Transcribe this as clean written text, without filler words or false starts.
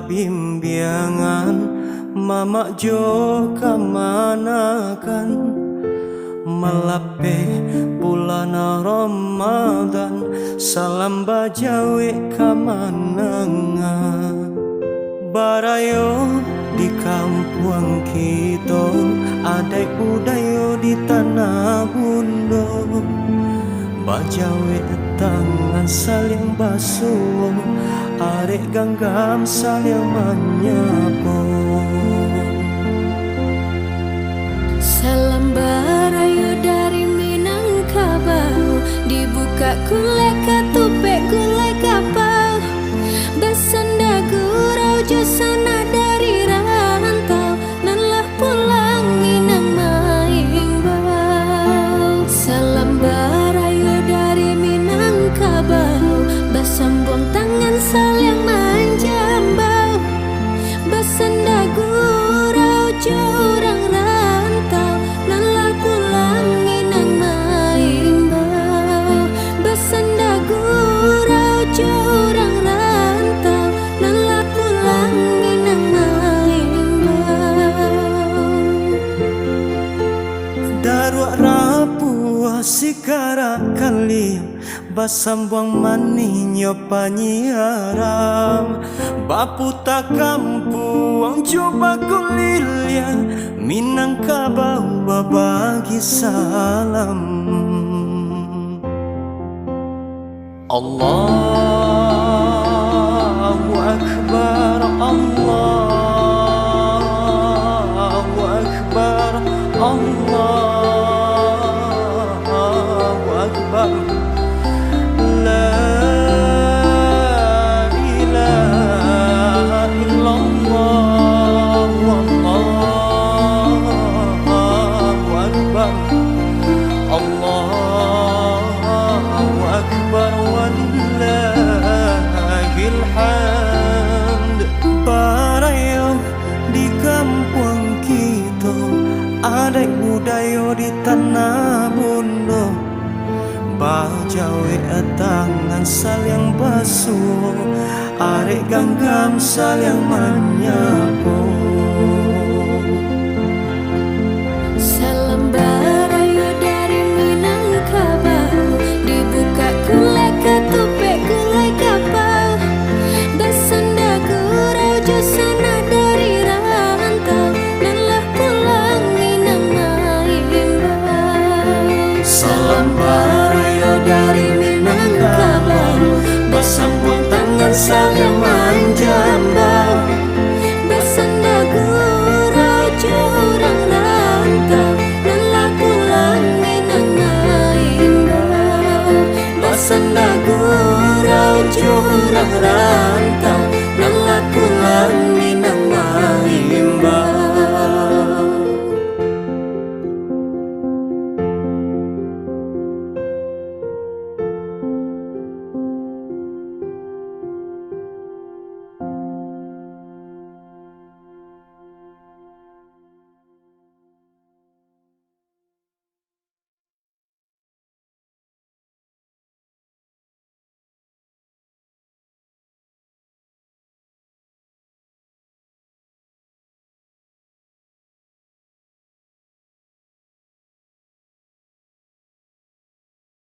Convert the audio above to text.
bimbiangan Mama jo kamanakan Malape bulan Ramadan Salam bajawe kamanangan Barayo di kampung kita Adai budayo di tanah bundo Bajawe tangan saling basuh Arek ganggam saling menyapu Salam barayo dari Minangkabau Dibuka kulai katupek kulai kapal Basanda gurau josana dari rantau Nanlah pulang Minang Maimbau Salam barayo dari Minangkabau Basambung tangan saling manjambau Basanda gurau jurang rantau Nanlah pulang Minang Maimbau Basanda gurau jurang rantau Nanlah pulang Minang Maimbau Daruak rapuh sikara kali Basambang maninyo panyiaram Baputa kampung coba kulilya Minangkabau babagi salam Allahu Akbar Allahu Akbar Allahu Akbar Adai budayo di tanah bundo Bajawe tangan saling basuh Arek ganggam saling menyapu